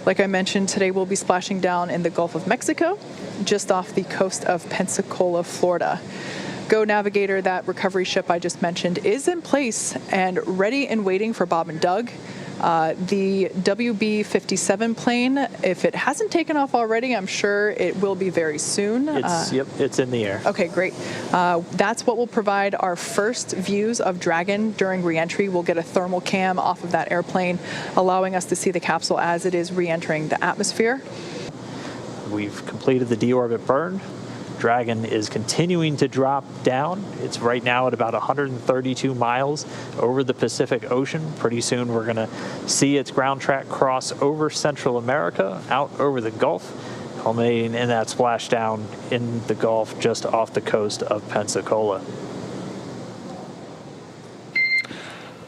Like I mentioned, today we'll be splashing down in the Gulf of Mexico, just off the coast of Pensacola, Florida. Go Navigator, that recovery ship I just mentioned, is in place and ready and waiting for Bob and Doug. The WB-57 plane, if it hasn't taken off already, I'm sure it will be very soon. Yep, it's in the air. Okay, great. That's what will provide our first views of Dragon during reentry. We'll get a thermal cam off of that airplane, allowing us to see the capsule as it is reentering the atmosphere. We've completed the deorbit burn. Dragon is continuing to drop down. It's right now at about 132 miles over the Pacific Ocean. Pretty soon we're going to see its ground track cross over Central America, out over the Gulf, culminating in that splashdown in the Gulf just off the coast of Pensacola.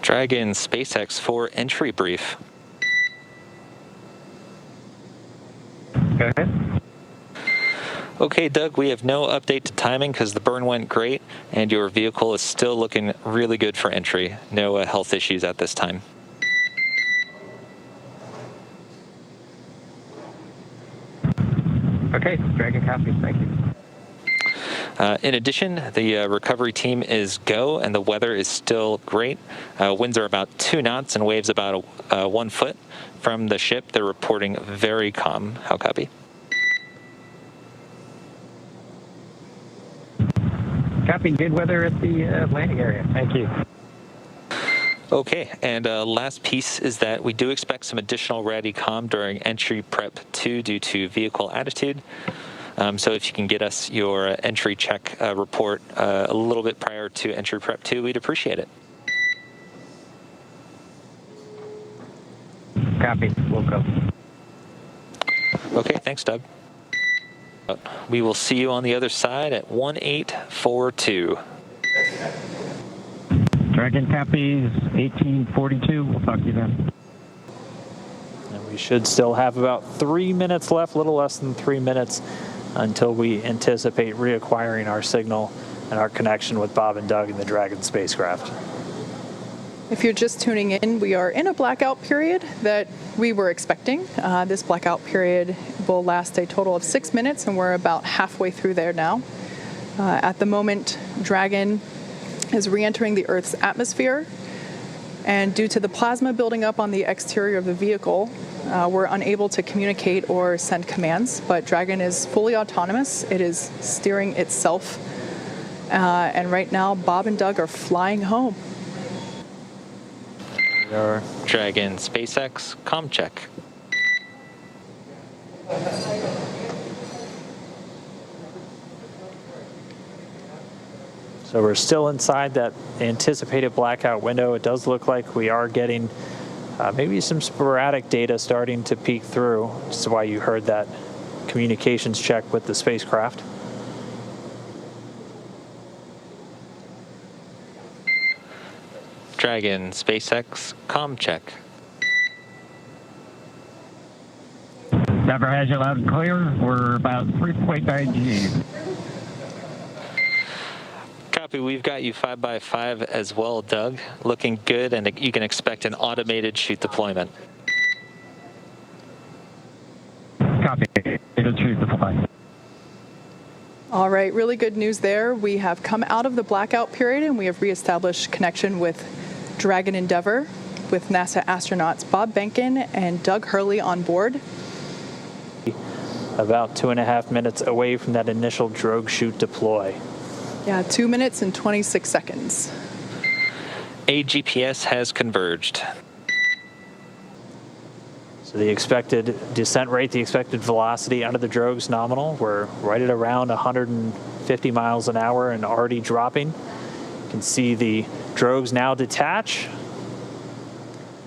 Dragon SpaceX for entry brief. Go ahead. Okay, Doug, we have no update to timing because the burn went great and your vehicle is still looking really good for entry. No health issues at this time. Okay, Dragon copies, thank you. In addition, the recovery team is go and the weather is still great. Winds are about 2 knots and waves about 1 foot. From the ship, they're reporting very calm. How copy? Copy, good weather at the landing area. Thank you. Okay, and last piece is that we do expect some additional RADI-COM during entry prep 2 due to vehicle attitude. So if you can get us your entry check report a little bit prior to entry prep 2, we'd appreciate it. Copy, we'll go. Okay, thanks, Doug. We will see you on the other side at 1842. Dragon copies 1842. We'll talk to you then. And we should still have about 3 minutes left, a little less than 3 minutes, until we anticipate reacquiring our signal and our connection with Bob and Doug in the Dragon spacecraft. If you're just tuning in, we are in a blackout period that we were expecting. This blackout period will last a total of 6 minutes, and we're about halfway through there now. At the moment, Dragon is re-entering the Earth's atmosphere, and due to the plasma building up on the exterior of the vehicle, we're unable to communicate or send commands, but Dragon is fully autonomous. It is steering itself, and right now, Bob and Doug are flying home. Your Dragon SpaceX comm check. So we're still inside that anticipated blackout window. It does look like we are getting maybe some sporadic data starting to peek through, which is why you heard that communications check with the spacecraft. Dragon SpaceX comm check. Never has you loud and clear. We're about 3.9 G. Copy, we've got you 5x5 as well, Doug. Looking good, and you can expect an automated chute deployment. Copy. It'll choose the fly. All right, really good news there. We have come out of the blackout period and we have reestablished connection with Dragon Endeavour with NASA astronauts Bob Behnken and Doug Hurley on board. About 2.5 minutes away from that initial drogue chute deploy. Yeah, 2 minutes and 26 seconds. AGPS has converged. So the expected descent rate, the expected velocity under the drogue's nominal. We're right at around 150 miles an hour and already dropping. You can see the drogues now detach.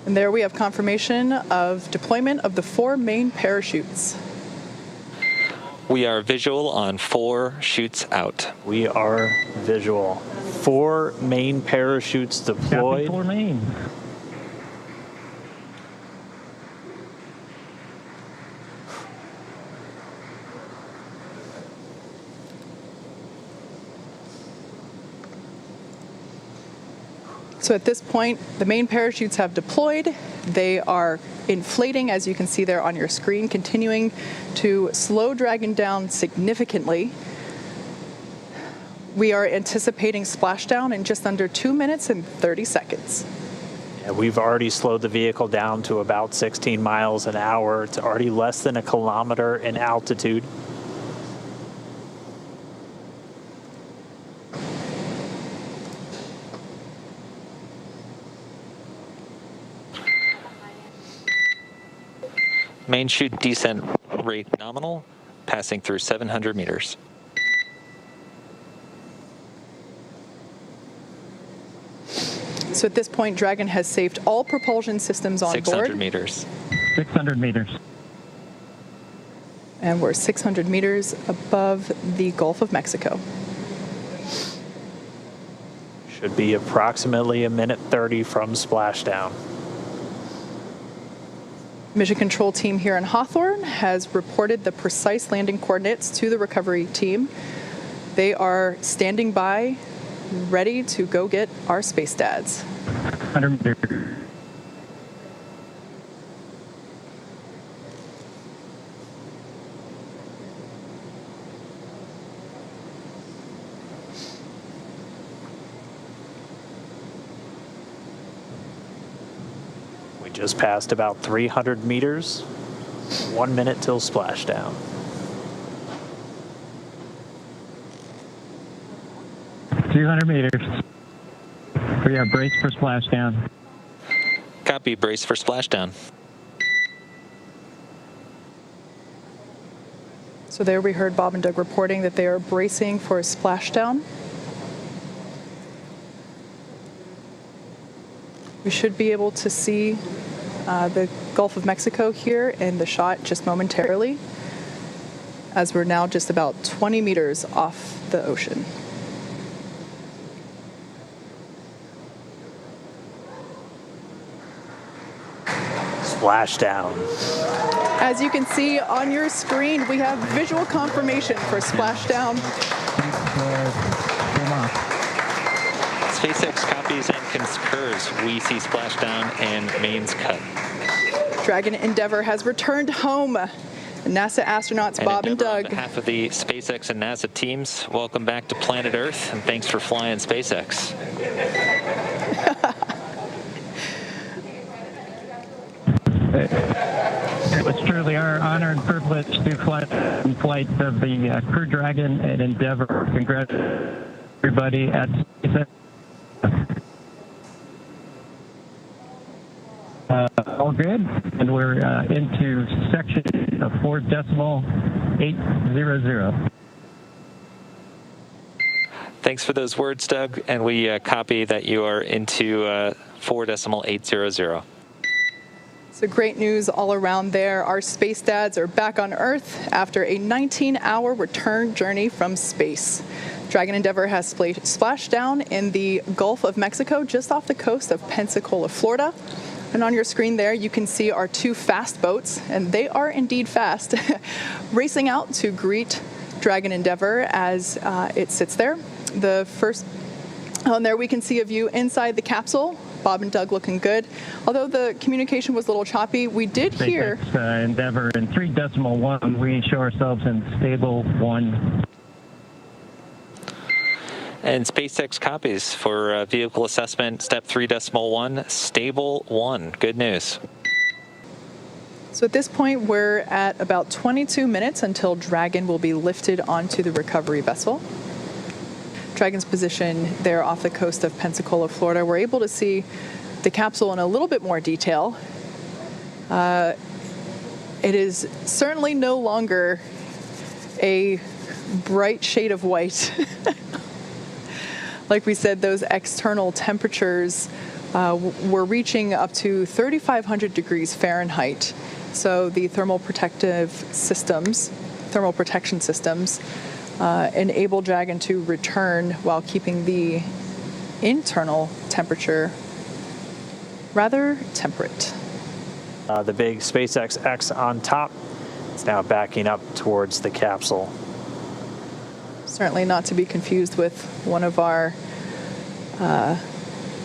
And there we have confirmation of deployment of the 4 main parachutes. We are visual on 4 chutes out. We are visual. 4 main parachutes deployed. 4 main. So at this point, the main parachutes have deployed. They are inflating, as you can see there on your screen, continuing to slow Dragon down significantly. We are anticipating splashdown in just under 2 minutes and 30 seconds. Yeah, we've already slowed the vehicle down to about 16 miles an hour. It's already less than a kilometer in altitude. Main chute descent rate nominal, passing through 700 meters. So at this point, Dragon has saved all propulsion systems on 600 board. meters. 600 meters. And we're 600 meters above the Gulf of Mexico. Should be approximately 1:30 from splashdown. Mission control team here in Hawthorne has reported the precise landing coordinates to the recovery team. They are standing by, ready to go get our space dads. 100 meters. We just passed about 300 meters. 1 minute till splashdown. 200 meters. We are braced for splashdown. Copy, brace for splashdown. So there we heard Bob and Doug reporting that they are bracing for a splashdown. We should be able to see the Gulf of Mexico here in the shot just momentarily, as we're now just about 20 meters off the ocean. Splashdown. As you can see on your screen, we have visual confirmation for splashdown. SpaceX copies and concurs. We see splashdown and mains cut. Dragon Endeavour has returned home. NASA astronauts Bob and Endeavour, Doug. on behalf of the SpaceX and NASA teams, welcome back to planet Earth, and thanks for flying SpaceX. It was truly our honor and privilege to fly in flight of the Crew Dragon and Endeavour. Congratulations, everybody at SpaceX. All good, and we're into section 4.800. Thanks for those words, Doug, and we copy that you are into 4.800. So great news all around there. Our space dads are back on Earth after a 19-hour return journey from space. Dragon Endeavour has splashed down in the Gulf of Mexico, just off the coast of Pensacola, Florida. And on your screen there, you can see our two fast boats, and they are indeed fast, racing out to greet Dragon Endeavour as it sits there. The first, on there we can see a view inside the capsule. Bob and Doug looking good. Although the communication was a little choppy, we did hear... SpaceX Endeavour in 3.1, we show ourselves in stable 1. And SpaceX copies for vehicle assessment, step 3.1, stable 1. Good news. So at this point, we're at about 22 minutes until Dragon will be lifted onto the recovery vessel. Dragon's position there off the coast of Pensacola, Florida. We're able to see the capsule in a little bit more detail. It is certainly no longer a bright shade of white. Like we said, those external temperatures were reaching up to 3,500 degrees Fahrenheit. So the thermal protection systems enable Dragon to return while keeping the internal temperature rather temperate. The big SpaceX X on top is now backing up towards the capsule. Certainly not to be confused with one of our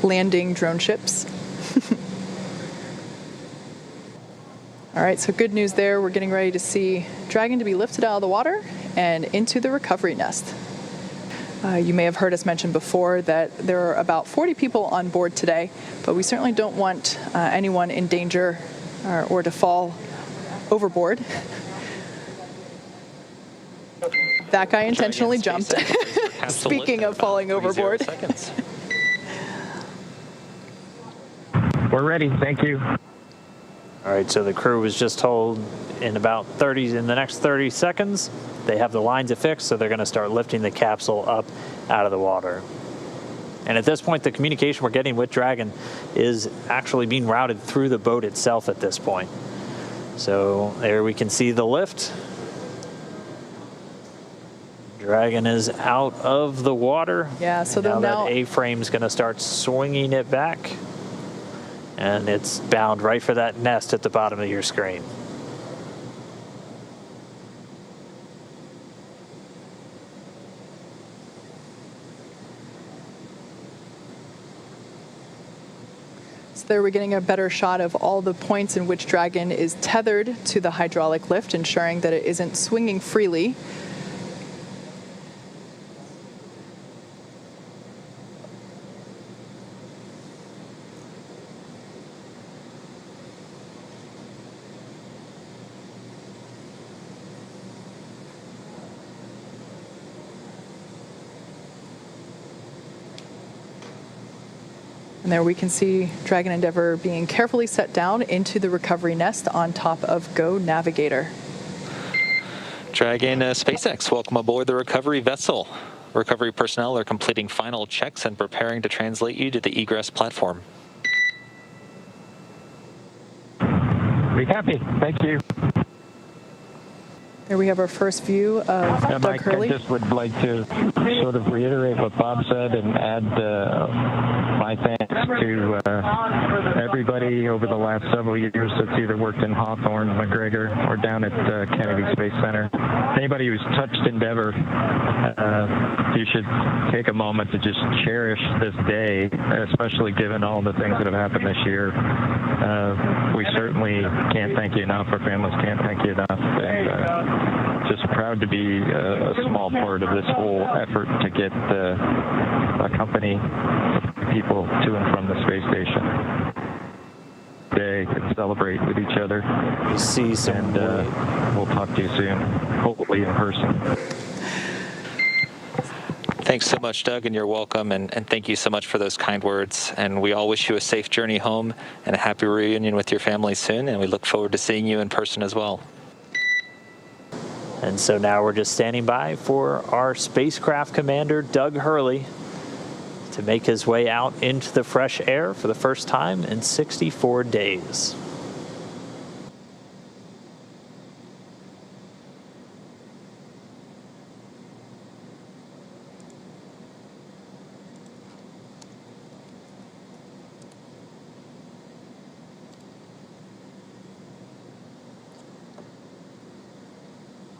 landing drone ships. All right, so good news there. We're getting ready to see Dragon to be lifted out of the water and into the recovery nest. You may have heard us mention before that there are about 40 people on board today, but we certainly don't want anyone in danger or to fall overboard. That guy intentionally jumped. Speaking of falling overboard. We're ready. Thank you. All right, so the crew was just told in the next 30 seconds, they have the lines affixed, so they're going to start lifting the capsule up out of the water. And at this point, the communication we're getting with Dragon is actually being routed through the boat itself at this point. So there we can see the lift. Dragon is out of the water. Yeah, so now now that A-frame's going to start swinging it back. And it's bound right for that nest at the bottom of your screen. So there we're getting a better shot of all the points in which Dragon is tethered to the hydraulic lift, ensuring that it isn't swinging freely. And there we can see Dragon Endeavour being carefully set down into the recovery nest on top of Go Navigator. Dragon SpaceX, welcome aboard the recovery vessel. Recovery personnel are completing final checks and preparing to translate you to the egress platform. Be happy. Thank you. There we have our first view of Doug Mike, Hurley. I just would like to sort of reiterate what Bob said and add my thanks to everybody over the last several years that's either worked in Hawthorne, McGregor, or down at Kennedy Space Center. Anybody who's touched Endeavour, you should take a moment to just cherish this day, especially given all the things that have happened this year. We certainly can't thank you enough. Our families can't thank you enough. And, just proud to be a small part of this whole effort to get a company of people to and from the space station. They can celebrate with each other. You see some, and we'll talk to you soon, hopefully in person. Thanks so much, Doug, and you're welcome, and thank you so much for those kind words. And we all wish you a safe journey home and a happy reunion with your family soon, and we look forward to seeing you in person as well. And so now we're just standing by for our spacecraft commander, Doug Hurley, to make his way out into the fresh air for the first time in 64 days.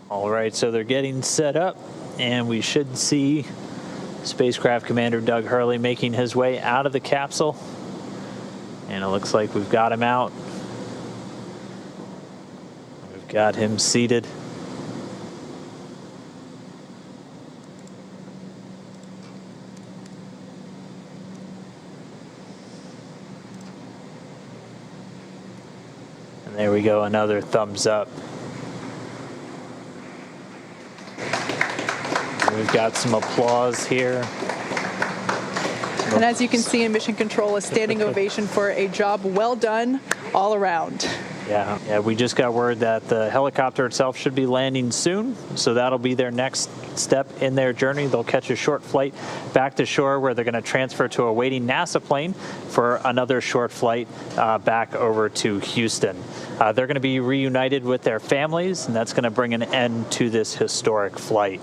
All right, so they're getting set up, and we should see spacecraft commander Doug Hurley making his way out of the capsule. And it looks like we've got him out. We've got him seated. And there we go, another thumbs up. We've got some applause here. And as you can see in Mission Control, a standing ovation for a job well done all around. Yeah, we just got word that the helicopter itself should be landing soon, so that'll be their next step in their journey. They'll catch a short flight back to shore where they're going to transfer to a waiting NASA plane for another short flight back over to Houston. They're going to be reunited with their families, and that's going to bring an end to this historic flight.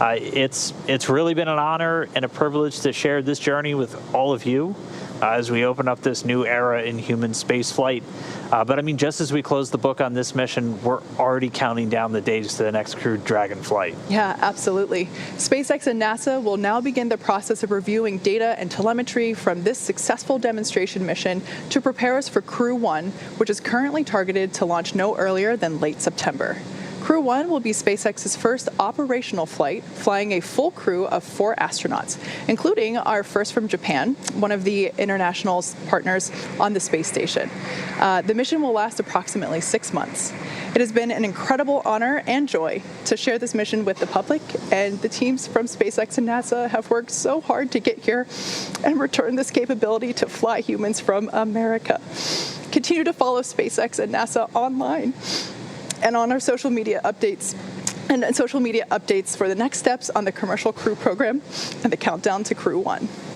It's really been an honor and a privilege to share this journey with all of you. as we open up this new era in human space flight. But I mean, just as we close the book on this mission, we're already counting down the days to the next crewed Dragon flight. Yeah, absolutely. SpaceX and NASA will now begin the process of reviewing data and telemetry from this successful demonstration mission to prepare us for Crew 1, which is currently targeted to launch no earlier than late September. Crew 1 will be SpaceX's first operational flight, flying a full crew of 4 astronauts, including our first from Japan, one of the international partners on the space station. The mission will last approximately 6 months. It has been an incredible honor and joy to share this mission with the public, and the teams from SpaceX and NASA have worked so hard to get here and return this capability to fly humans from America. Continue to follow SpaceX and NASA online and on our social media updates for the next steps on the commercial crew program and the countdown to Crew 1.